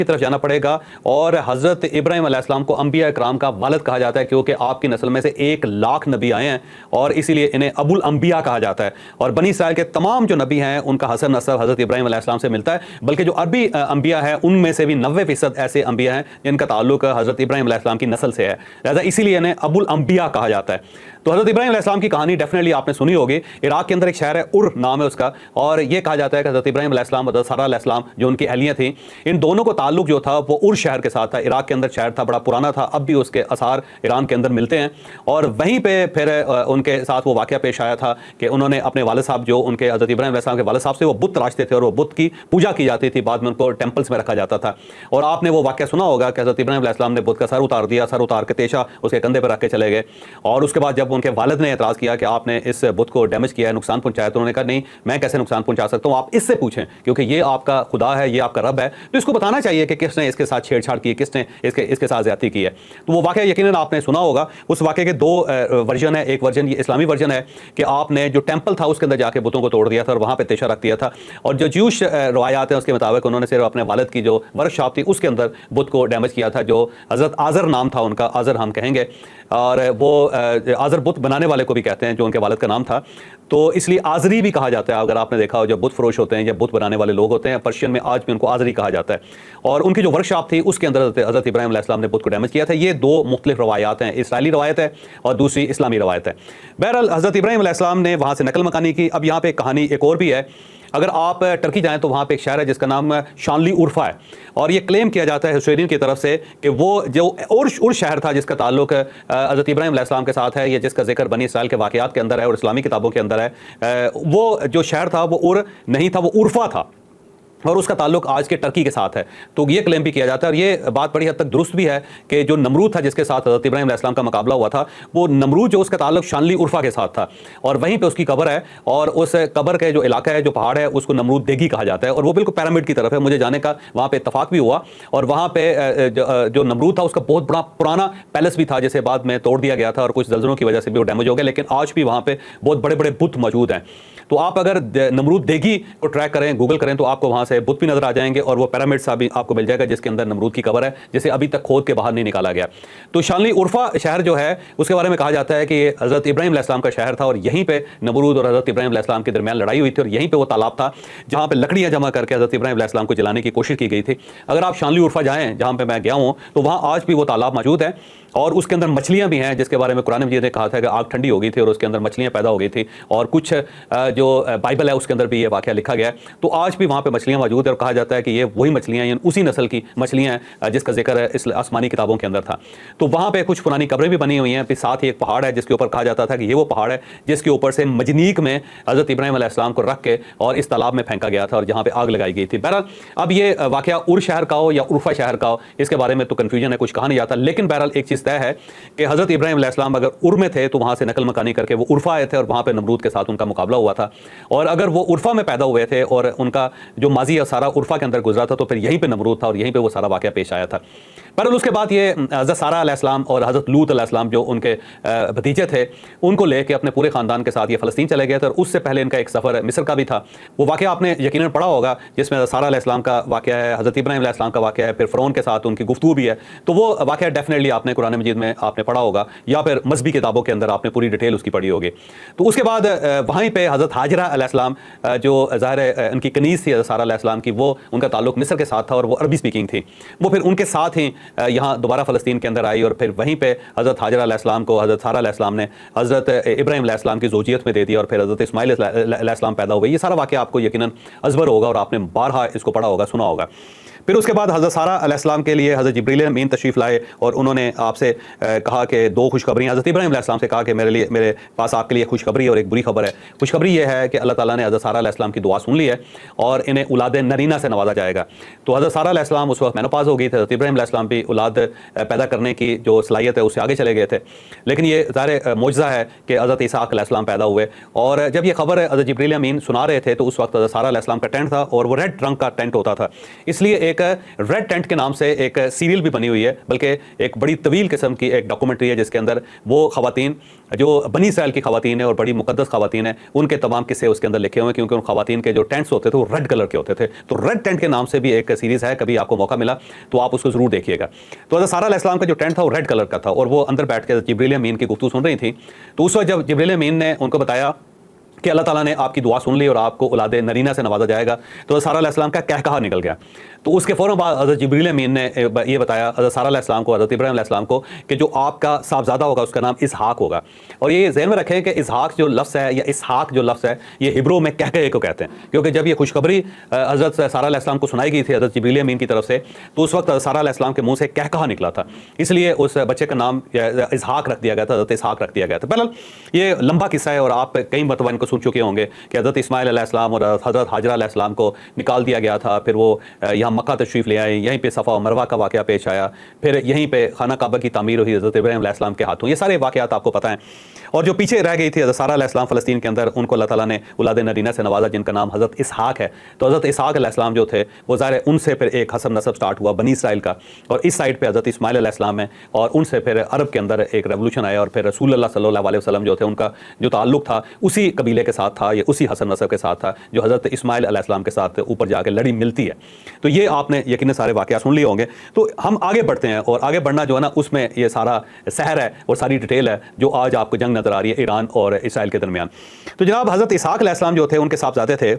کی طرف جانا پڑے گا، اور حضرت ابراہیم علیہ السلام کو انبیاء اکرام کا والد کہا جاتا ہے کیونکہ آپ کی نسل میں سے 1,00,000 نبی آئے ہیں اور اسی لیے انہیں ابو الانبیاء کہا جاتا ہے۔ اور بنی اسرائیل کے تمام جو نبی ہیں ان کا حسن نسب حضرت ابراہیم علیہ السلام سے ملتا ہے، بلکہ جو عربی انبیاء ہیں ان میں سے بھی 90% ایسے انبیاء ہیں جن کا تعلق حضرت ابراہیم علیہ السلام کی نسل سے ہے، لہٰذا اسی لیے انہیں ابو الانبیاء کہا جاتا ہے۔ تو حضرت ابراہیم علیہ السلام کی کہانی ڈیفینیٹلی آپ نے سنی ہوگی۔ عراق کے اندر ایک شہر ہے نام ہے اس کا، اور یہ کہا جاتا ہے کہ حضرت ابراہیم علیہ السلام اور حضرت سارہ علیہ السلام جو ان کی اہلیاں تھیں، ان دونوں کو تعلق جو تھا وہ شہر کے ساتھ تھا۔ عراق کے اندر شہر تھا، بڑا پرانا تھا، اب بھی اس کے آثار ایران کے اندر ملتے ہیں، اور وہیں پہ پھر ان کے ساتھ وہ واقعہ پیش آیا تھا کہ انہوں نے اپنے والد صاحب جو ان کے حضرت ابراہیم علیہ السلام کے والد صاحب سے وہ بت تراشتے تھے اور وہ بت کی پوجا کی جاتی تھی، بعد میں ان کو ٹیمپلز میں رکھا جاتا تھا۔ اور آپ نے وہ واقعہ سنا ہوگا کہ حضرت ابراہیم علیہ السلام نے بت کا سر اتار دیا، سر اتار کے تیشہ اس کے کندھے پہ رکھ کے چلے گئے، اور اس کے بعد جب ان کے والد نے اعتراض کیا کہ آپ نے اس بت کو ڈیمیج کیا ہے، نقصان پہنچایا، تو انہوں نے کہا نہیں، میں کیسے نقصان پہنچا سکتا ہوں، آپ اس سے پوچھیں کیونکہ یہ آپ کا خدا ہے، یہ آپ کا رب ہے، تو اس کو بتانا چاہیے کہ کس نے اس کے ساتھ چھیڑ چھاڑ کی، کس نے اس کے ساتھ زیادتی کی ہے۔ تو وہ واقعہ یقیناً آپ نے سنا ہوگا۔ اس واقعے کے 2 ورژن ہیں، ایک ورژن یہ اسلامی ورژن ہے کہ آپ نے جو ٹیمپل تھا اس کے اندر جا کے بتوں کو توڑ دیا تھا اور وہاں پہ تیشہ رکھ دیا تھا، اور جو جیوش روایات ہیں اس کے مطابق انہوں نے صرف اپنے والد کی جو ورک شاپ تھی اس کے اندر بت کو ڈیمیج کیا تھا، جو حضرت آزر نام تھا ان کا، آزر ہم کہیں گے، اور وہ آزر بت بنانے والے کو بھی کہتے ہیں جو ان کے والد کا نام تھا، تو اس لیے آزری بھی کہا جاتا ہے۔ اگر آپ نے دیکھا ہو، جب بت فروش ہوتے ہیں یا بت بنانے والے لوگ ہوتے ہیں پرشین میں، آج بھی ان کو آزری کہا جاتا ہے، اور ان کی جو ورک شاپ تھی اس کے اندر حضرت ابراہیم علیہ السلام نے بت کو ڈیمیج کیا تھا۔ یہ 2 مختلف روایات ہیں، اسرائیلی روایت ہے اور دوسری اسلامی روایت ہے۔ بہرحال حضرت ابراہیم علیہ السلام نے وہاں سے نقل مکانی کی۔ اب یہاں پہ کہانی ایک اور بھی ہے، اگر آپ ٹرکی جائیں تو وہاں پہ ایک شہر ہے جس کا نام شانلی اورفا ہے، اور یہ کلیم کیا جاتا ہے ہسٹورین کی طرف سے کہ وہ جو اور شہر تھا جس کا تعلق حضرت ابراہیم علیہ السلام کے ساتھ ہے، یا جس کا ذکر بنی اسرائیل کے واقعات کے اندر ہے اور اسلامی کتابوں کے اندر ہے، وہ جو شہر تھا وہ اور نہیں تھا، وہ اورفا تھا، اور اس کا تعلق آج کے ٹرکی کے ساتھ ہے۔ تو یہ کلیم بھی کیا جاتا ہے، اور یہ بات بڑی حد تک درست بھی ہے کہ جو نمرود تھا جس کے ساتھ حضرت ابراہیم علیہ السلام کا مقابلہ ہوا تھا، وہ نمرود جو اس کا تعلق شانلی اورفا کے ساتھ تھا، اور وہیں پہ اس کی قبر ہے، اور اس قبر کے جو علاقہ ہے، جو پہاڑ ہے، اس کو نمرود دیگی کہا جاتا ہے، اور وہ بالکل پیرامڈ کی طرف ہے۔ مجھے جانے کا وہاں پہ اتفاق بھی ہوا، اور وہاں پہ جو نمرود تھا اس کا بہت بڑا پرانا پیلس بھی تھا جسے بعد میں توڑ دیا گیا تھا، اور کچھ زلزلوں کی وجہ سے بھی وہ ڈیمیج ہو گیا، لیکن آج بھی وہاں پہ بہت بڑے بڑے بت موجود ہیں۔ تو آپ اگر نمرود دیگی کو ٹریک کریں، گوگل کریں، تو آپ کو وہاں سے بت بھی نظر آ جائیں گے، اور وہ پیرامڈ سا بھی آپ کو مل جائے گا جس کے اندر نمرود کی قبر ہے، جسے ابھی تک کھود کے باہر نہیں نکالا گیا۔ تو شانلی اورفا شہر جو ہے اس کے بارے میں کہا جاتا ہے کہ یہ حضرت ابراہیم علیہ السلام کا شہر تھا، اور یہیں پہ نمرود اور حضرت ابراہیم علیہ السلام کے درمیان لڑائی ہوئی تھی، اور یہیں پہ وہ تالاب تھا جہاں پہ لکڑیاں جمع کر کے حضرت ابراہیم علیہ السلام کو جلانے کی کوشش کی گئی تھی۔ اگر آپ شانلی اورفا جائیں جہاں پہ میں گیا ہوں، تو وہاں آج بھی وہ تالاب موجود ہے، اور اس کے اندر مچھلیاں بھی ہیں، جس کے بارے میں قرآن مجید نے کہا تھا کہ آگ ٹھنڈی ہو گئی تھی اور اس کے اندر مچھلیاں پیدا ہو گئی تھی، اور کچھ جو بائبل ہے اس کے اندر بھی یہ واقعہ لکھا گیا ہے۔ تو آج بھی وہاں پہ مچھلیاں موجود ہیں، اور کہا جاتا ہے کہ یہ وہی مچھلیاں، یعنی اسی نسل کی مچھلیاں ہیں جس کا ذکر ہے اس آسمانی کتابوں کے اندر تھا۔ تو وہاں پہ کچھ پرانی قبریں بھی بنی ہوئی ہیں، پھر ساتھ ہی ایک پہاڑ ہے جس کے اوپر کہا جاتا تھا کہ یہ وہ پہاڑ ہے جس کے اوپر سے مجنیق میں حضرت ابراہیم علیہ السلام کو رکھ کے اور اس تالاب میں پھینکا گیا تھا، اور جہاں پہ آگ لگائی گئی تھی۔ بہرحال اب یہ واقعہ اور شہر کا ہو یا عرفہ شہر کا ہو، اس کے بارے میں تو کنفیوژن ہے، کچھ کہا نہیں جاتا، لیکن بہرحال ایک چیز طے ہے کہ حضرت ابراہیم علیہ السلام اگر ار میں تھے تو وہاں سے نقل مکانی کر کے وہ عرفہ آئے تھے، اور وہاں پہ نمرود کے ساتھ ان کا مقابلہ ہوا تھا، اور اگر وہ عرفہ میں پیدا ہوئے تھے اور ان کا جو ماضی ہے سارا عرفہ کے اندر گزرا تھا، تو پھر یہیں پہ نمرود تھا اور یہیں پہ وہ سارا واقعہ پیش آیا تھا۔ بہرحال اس کے بعد یہ حضرت سارہ علیہ السلام اور حضرت لوط علیہ السلام جو ان کے بھتیجے تھے، ان کو لے کے اپنے پورے خاندان کے ساتھ یہ فلسطین چلے گئے تھے، اور اس سے پہلے ان کا ایک سفر مصر کا بھی تھا۔ وہ واقعہ آپ نے یقیناً پڑھا ہوگا جس میں حضرت سارہ علیہ السلام کا واقعہ ہے، حضرت ابراہیم علیہ السلام کا واقعہ ہے، پھر فرعون کے ساتھ ان کی گفتگو بھی ہے۔ تو وہ واقعہ ڈیفینیٹلی آپ نے قرآن مجید میں آپ نے پڑھا ہوگا، یا پھر مذہبی کتابوں کے اندر آپ نے پوری ڈیٹیل اس کی پڑھی ہوگی۔ تو اس کے بعد وہیں پہ حضرت ہاجرہ علیہ السلام جو ظاہر ہے ان کی کنیز تھی حضرت سارہ علیہ السلام کی، وہ ان کا تعلق مصر کے ساتھ تھا اور وہ عربی سپیکنگ تھی، وہ پھر ان کے ساتھ ہی یہاں دوبارہ فلسطین کے اندر آئی، اور پھر وہیں پہ حضرت ہاجرہ علیہ السلام کو حضرت سارہ علیہ السلام نے حضرت ابراہیم علیہ السلام کی زوجیت میں دے دیا، اور پھر حضرت اسماعیل علیہ السلام پیدا ہوئے۔ یہ سارا واقعہ آپ کو یقیناً ازبر ہوگا اور آپ نے بارہا اس کو پڑھا ہوگا، سنا ہوگا۔ پھر اس کے بعد حضرت سارہ علیہ السلام کے لیے حضرت جبریل امین تشریف لائے، اور انہوں نے آپ سے کہا کہ 2 خوشخبریاں، حضرت ابراہیم علیہ السلام سے کہا کہ میرے پاس آپ کے لیے خوشخبری اور ایک بری خبر ہے۔ خوشخبری یہ ہے کہ اللہ تعالیٰ نے حضرت سارہ علیہ السلام کی دعا سن لی ہے، اور انہیں اولاد نرینہ سے نوازا جائے گا۔ تو حضرت سارہ علیہ السلام اس وقت مینوپاز ہو گئی تھی، حضرت ابراہیم علیہ السلام بھی اولاد پیدا کرنے کی جو صلاحیت ہے اس سے آگے چلے گئے تھے، لیکن یہ ظاہر معجزہ ہے کہ حضرت اسحاق علیہ السلام پیدا ہوئے۔ اور جب یہ خبر حضرت جبریل امین سنا رہے تھے تو اس وقت حضرت سارہ علیہ السلام کا ٹینٹ تھا، اور وہ ریڈ رنگ کا ٹینٹ ہوتا تھا، اس لیے ایک ایک ریڈ ٹینٹ کے نام سے ایک سیریل بھی بنی ہوئی ہے، بلکہ ایک بڑی طویل قسم کی ایک ڈاکومنٹری ہے جس کے اندر وہ خواتین جو بنی اسرائیل کی خواتین ہیں اور بڑی مقدس خواتین ہیں ان کے تمام قصے اس کے اندر لکھے ہوئے ہیں، کیونکہ ان خواتین کے جو ٹینٹس ہوتے تھے وہ ریڈ کلر کے ہوتے تھے۔ تو ریڈ ٹینٹ کے نام سے بھی ایک سیریز ہے، کبھی آپ کو موقع ملا تو آپ اس کو ضرور دیکھیے گا۔ تو حضرت سارہ علیہ السلام کا جو ٹینٹ تھا وہ ریڈ کلر کا تھا، اور وہ اندر بیٹھ کے جبریل امین کی گفتگو سن رہی تھی۔ تو اس وقت جب جبریل امین نے ان کو بتایا کہ اللہ تعالیٰ نے آپ کی دعا سن لی اور آپ کو اولاد نرینہ سے نوازا جائے گا، تو حضرت سارہ علیہ السلام کا کہا نکل گیا۔ تو اس کے فوراً بعد حضرت جبریل امین نے یہ بتایا حضرت سارہ علیہ السلام کو، حضرت ابراہیم علیہ السلام کو، کہ جو آپ کا صاحبزادہ ہوگا اس کا نام اسحاق ہوگا۔ اور یہ ذہن میں رکھیں کہ اسحاق جو لفظ ہے یا اسحاق جو لفظ ہے یہ ہبرو میں کہکہے کو کہتے ہیں، کیونکہ جب یہ خوشخبری حضرت سارہ علیہ السلام کو سنائی گئی تھی حضرت جبریل امین کی طرف سے، تو اس وقت حضرت سارہ علیہ السلام کے منہ سے کہکہا نکلا تھا، اس لیے اس بچے کا نام اسحاق رکھ دیا گیا تھا، حضرت اسحاق رکھ دیا گیا تھا۔ بہرحال یہ لمبا قصہ ہے اور آپ کئی مرتبہ ان کو سن چکے ہوں گے کہ حضرت اسماعیل علیہ السلام اور حضرت حاجرہ علیہ السلام کو نکال دیا گیا تھا، پھر وہ یہاں مکہ تشریف لے آئے، یہیں پہ صفا و مروہ کا واقعہ پیش آیا، پھر یہیں پہ خانہ کعبہ کی تعمیر ہوئی حضرت ابراہیم علیہ السلام کے ہاتھوں۔ یہ سارے واقعات آپ کو پتہ ہیں۔ اور جو پیچھے رہ گئی تھی حضرت سارہ علیہ السلام فلسطین کے اندر، ان کو اللہ تعالیٰ نے اولاد نرینہ سے نوازا جن کا نام حضرت اسحاق ہے۔ تو حضرت اسحاق علیہ السلام جو تھے وہ ظاہر ہے ان سے پھر ایک حسب نسب سٹارٹ ہوا بنی اسرائیل کا، اور اس سائڈ پہ حضرت اسماعیل علیہ السلام ہے، اور ان سے پھر عرب کے اندر ایک ریولوشن آیا، اور پھر رسول اللہ صلی اللہ علیہ وسلم جو تھے ان کا جو تعلق تھا اسی قبیلے کے ساتھ تھا، یا اسی حسب نسب کے ساتھ تھا جو حضرت اسماعیل علیہ السلام کے ساتھ اوپر جا کے لڑی ملتی ہے۔ تو یہ آپ نے یقیناً سارے واقعات سن لیے ہوں گے۔ تو ہم آگے بڑھتے ہیں، اور آگے بڑھنا جو ہے نا اس میں یہ سارا سحر ہے اور ساری ڈیٹیل ہے جو آج آپ کو جنگ نظر آ رہی ہے ایران اور اسرائیل کے درمیان۔ تو جناب حضرت اسحاق علیہ السلام جو تھے ان کے صاحبزادے تھے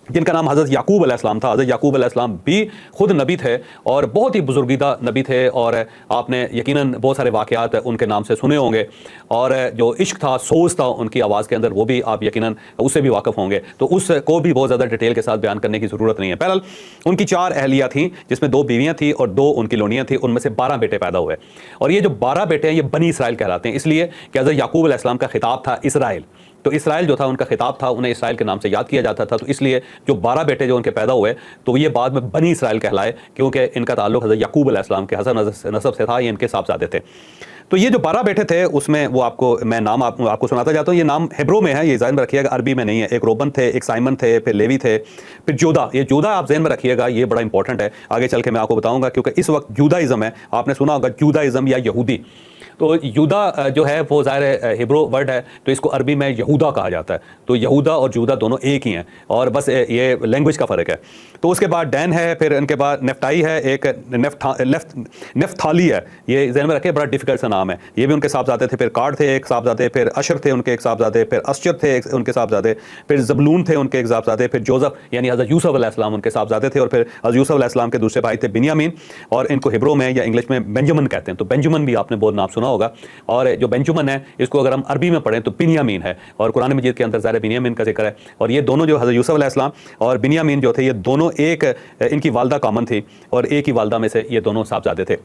جن کا نام حضرت یعقوب علیہ السلام تھا۔ حضرت یعقوب علیہ السلام بھی خود نبی تھے اور بہت ہی بزرگیدہ نبی تھے، اور آپ نے یقیناً بہت سارے واقعات ان کے نام سے سنے ہوں گے، اور جو عشق تھا، سوز تھا ان کی آواز کے اندر، وہ بھی آپ یقیناً اس سے بھی واقف ہوں گے، تو اس کو بھی بہت زیادہ ڈیٹیل کے ساتھ بیان کرنے کی ضرورت نہیں ہے۔ بہرحال ان کی 4 اہلیہ تھیں جس میں 2 بیویاں تھیں اور 2 ان کی لونیاں تھیں، ان میں سے 12 بیٹے پیدا ہوئے، اور یہ جو 12 بیٹے ہیں یہ بنی اسرائیل کہلاتے ہیں، اس لیے کہ حضرت یعقوب علیہ السلام کا خطاب تھا اسرائیل، تو اسرائیل جو تھا ان کا خطاب تھا، انہیں اسرائیل کے نام سے یاد کیا جاتا تھا، تو اس لیے جو 12 بیٹے جو ان کے پیدا ہوئے تو یہ بعد میں بنی اسرائیل کہلائے، کیونکہ ان کا تعلق حضرت یعقوب علیہ السلام کے حسب نسب سے تھا، یہ ان کے صاحبزادے تھے۔ تو یہ جو 12 بیٹے تھے اس میں وہ آپ کو میں نام آپ کو سناتا جاتا ہوں۔ یہ نام ہبرو میں ہے، یہ ذہن میں رکھیے گا، عربی میں نہیں ہے۔ ایک روبن تھے، ایک سائمن تھے، پھر لیوی تھے، پھر جودا۔ یہ جودا آپ ذہن میں رکھیے گا، یہ بڑا امپورٹنٹ ہے، آگے چل کے میں آپ کو بتاؤں گا، کیونکہ اس وقت جوداازم ہے، آپ نے سنا ہوگا جوداازم یا یہودی۔ تو یہودا جو ہے وہ ظاہر ہبرو ورڈ ہے، تو اس کو عربی میں یہودا کہا جاتا ہے۔ تو یہودا اور جودا دونوں ایک ہی ہیں، اور بس یہ لینگویج کا فرق ہے۔ تو اس کے بعد ڈین ہے، پھر ان کے بعد نفٹائی ہے، ایک نفتالی ہے، یہ ذہن میں رکھے، بڑا ڈیفیکلٹ سا نام ہے، یہ بھی ان کے صاحبزادے تھے۔ پھر کارڈ تھے ایک صاحبزادے، پھر اشر تھے ان کے ایک صاحبزادے، پھر اسچر تھے ان کے صاحبزادے، پھر زبلون تھے ان کے ایک صاحبزادے، پھر جوزف یعنی حضرت یوسف علیہ السلام ان کے صاحبزادے تھے، اور پھر حضرت یوسف علیہ السلام کے دوسرے بھائی تھے بنیامین، اور ان کو ہبرو میں یا انگلش میں بینجمن کہتے ہیں۔ تو بینجمن بھی آپ نے بہت نام سنا ہوگا، اور جو بینجمن ہے اس کو اگر ہم عربی میں پڑھیں تو بنیامین ہے، اور قرآن مجید کے اندر ظاہر بنیامین کا ذکر ہے۔ اور یہ دونوں جو حضرت یوسف علیہ السلام اور بنیامین جو تھے یہ دونوں ایک ان کی والدہ کامن تھی، اور ایک ہی والدہ میں سے یہ دونوں صاحبزادے تھے۔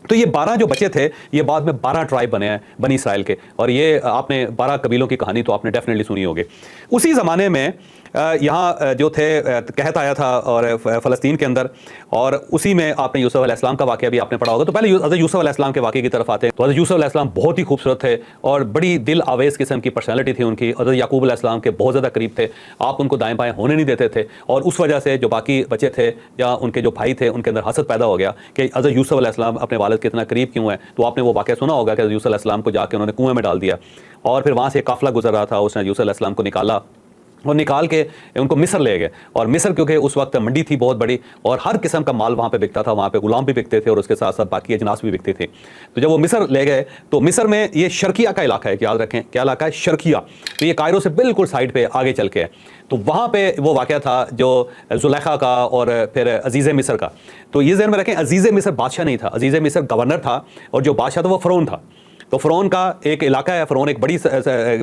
تو یہ 12 جو بچے تھے یہ بعد میں 12 ٹرائب بنے ہیں بنی اسرائیل کے، اور یہ آپ نے 12 قبیلوں کی کہانی تو آپ نے ڈیفینیٹلی سنی ہوگی۔ اسی زمانے میں یہاں جو تھے قحط آیا تھا اور فلسطین کے اندر، اور اسی میں آپ نے یوسف علیہ السلام کا واقعہ بھی آپ نے پڑھا ہوگا۔ تو پہلے حضرت یوسف علیہ السلام کے واقعے کی طرف آتے ہیں۔ تو حضرت یوسف علیہ السلام بہت ہی خوبصورت تھے اور بڑی دل آویز قسم کی پرسنالٹی تھی ان کی۔ حضرت یعقوب علیہ السلام کے بہت زیادہ قریب تھے، آپ ان کو دائیں بائیں ہونے نہیں دیتے تھے، اور اس وجہ سے جو باقی بچے تھے یا ان کے جو بھائی تھے ان کے اندر حسد پیدا ہو گیا کہ حضرت یوسف علیہ السلام اپنے والد کے اتنا قریب کیوں ہیں۔ تو آپ نے وہ واقعہ سنا ہوگا کہ حضرت یوسف علیہ السلام کو جا کے انہوں نے کنویں میں ڈال دیا، اور پھر وہاں سے ایک قافلہ گزر رہا تھا، اس نے یوسف علیہ السلام کو نکالا اور نکال کے ان کو مصر لے گئے، اور مصر کیونکہ اس وقت منڈی تھی بہت بڑی، اور ہر قسم کا مال وہاں پہ بکتا تھا، وہاں پہ غلام بھی بکتے تھے اور اس کے ساتھ ساتھ باقی اجناس بھی بکتی تھی۔ تو جب وہ مصر لے گئے تو مصر میں یہ شرقیہ کا علاقہ ہے، یاد رکھیں کیا علاقہ ہے، شرقیہ۔ تو یہ کائرو سے بالکل سائڈ پہ آگے چل کے ہے، تو وہاں پہ وہ واقعہ تھا جو زلیخا کا اور پھر عزیز مصر کا۔ تو یہ ذہن میں رکھیں عزیز مصر بادشاہ نہیں تھا، عزیز مصر گورنر تھا، اور جو بادشاہ تھا وہ فرعون تھا۔ تو فرعون کا ایک علاقہ ہے، فرعون ایک بڑی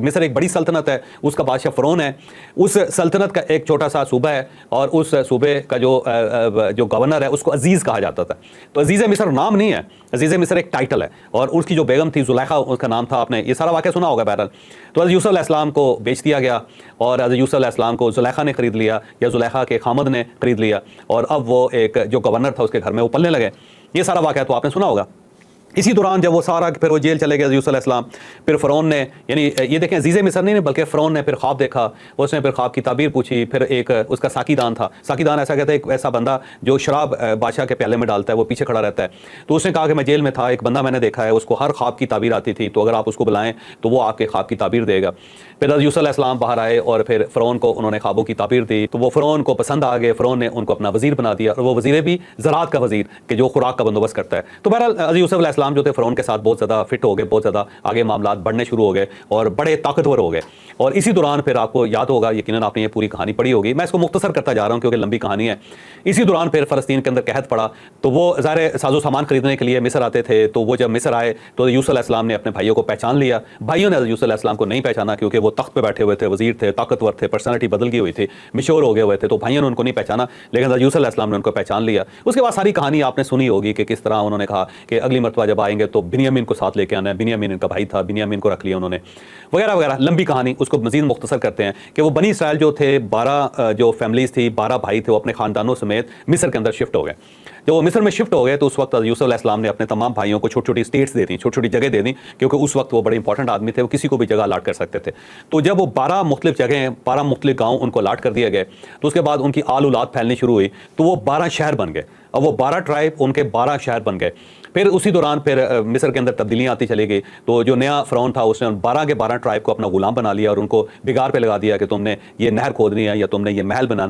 مصر ایک بڑی سلطنت ہے، اس کا بادشاہ فرعون ہے، اس سلطنت کا ایک چھوٹا سا صوبہ ہے، اور اس صوبے کا جو گورنر ہے اس کو عزیز کہا جاتا تھا۔ تو عزیز مصر نام نہیں ہے، عزیز مصر ایک ٹائٹل ہے، اور اس کی جو بیگم تھی زلیخا اس کا نام تھا، آپ نے یہ سارا واقعہ سنا ہوگا بہرحال۔ تو حضرت یوسف علیہ السلام کو بیچ دیا گیا، اور حضرت یوسف علیہ السلام کو زلیخا نے خرید لیا، یا زلیخا کے خامد نے خرید لیا، اور اب وہ ایک جو گورنر تھا اس کے گھر میں وہ پلنے لگے۔ یہ سارا واقعہ تو آپ نے سنا ہوگا۔ اسی دوران جب وہ سارا پھر وہ جیل چلے گئے یوسف علیہ السلام، پھر فرعون نے یعنی یہ دیکھیں عزیز مصر نہیں بلکہ فرعون نے پھر خواب دیکھا، اس نے پھر خواب کی تعبیر پوچھی، پھر ایک اس کا ساقی دان تھا، ساقی دان ایسا کہتے ہیں ایک ایسا بندہ جو شراب بادشاہ کے پیالے میں ڈالتا ہے، وہ پیچھے کھڑا رہتا ہے، تو اس نے کہا کہ میں جیل میں تھا، ایک بندہ میں نے دیکھا ہے، اس کو ہر خواب کی تعبیر آتی تھی، تو اگر آپ اس کو بلائیں تو وہ آپ کے خواب کی تعبیر دے گا۔ پھر حضرت یوسف علیہ السلام باہر آئے اور پھر فرعون کو انہوں نے خوابوں کی تعبیر دی، تو وہ فرعون کو پسند آ گئے، فرعون نے ان کو اپنا وزیر بنا دیا، اور وہ وزیر بھی زراعت کا وزیر کہ جو خوراک کا بندوبست کرتا ہے۔ تو بہرحال حضرت یوسف علیہ السلام جو تھے فرعون کے ساتھ بہت زیادہ فٹ ہو گئے، بہت زیادہ آگے معاملات بڑھنے شروع ہو گئے اور بڑے طاقتور ہو گئے۔ اور اسی دوران پھر آپ کو یاد ہوگا، یقیناً آپ نے یہ پوری کہانی پڑھی ہوگی، میں اس کو مختصر کرتا جا رہا ہوں کیونکہ لمبی کہانی ہے۔ اسی دوران پھر فلسطین کے اندر قحط پڑا، تو وہ ظاہر ساز و سامان خریدنے کے لیے مصر آتے تھے، تو وہ جب مصر آئے تو یوسف علیہ السلام نے اپنے بھائیوں کو پہچان لیا، بھائیوں نے یوسف علیہ السلام کو نہیں پہچانا کیونکہ وہ تخت پہ بیٹھے ہوئے تھے، وزیر تھے، طاقتور تھے، پرسنالٹی بدل گئی ہوئی تھی، مشہور ہو گئے ہوئے تھے، تو بھائیوں نے ان کو نہیں پہچانا، لیکن یوسف علیہ السلام نے ان کو پہچان لیا۔ اس کے بعد ساری کہانی آپ نے سنی ہوگی کہ کس طرح انہوں نے کہا کہ اگلی مرتبہ جب آئیں گے تو بنیامین کو ساتھ لے کے آنا ہے، بنیامین ان کا بھائی تھا، بنیامین کو رکھ لیا انہوں نے، وغیرہ وغیرہ، لمبی کہانی، اس کو مزید مختصر کرتے ہیں کہ وہ بنی اسرائیل جو تھے 12 جو فیملیز تھی، 12 بھائی تھے، وہ اپنے خاندانوں سمیت مصر کے اندر شفٹ ہو گئے۔ جب وہ مصر میں شفٹ ہو گئے تو اس وقت یوسف علیہ السلام نے اپنے تمام بھائیوں کو چھوٹی چھوٹی اسٹیٹس دے دیں، چھوٹی چھوٹی جگہ دے دیں، کیونکہ اس وقت وہ بڑے انپورٹنٹ آدمی تھے، وہ کسی کو بھی جگہ الاٹ کر سکتے تھے۔ تو جب وہ 12 مختلف جگہیں، 12 مختلف گاؤں ان کو الاٹ کر دیے گئے، تو اس کے بعد ان کی آل اولاد پھیلنی شروع ہوئی، تو وہ 12 شہر بن گئے، اور وہ 12 ٹرائب ان کے 12 شہر بن گئے۔ پھر اسی دوران پھر مصر کے اندر تبدیلیاں آتی چلی گئی، تو جو نیا فرعون تھا اس نے 12 کے 12 ٹرائب کو اپنا غلام بنا لیا اور ان کو بگار پہ لگا دیا کہ تم نے یہ نہر کھودنی ہے یا تم نے یہ محل بنانا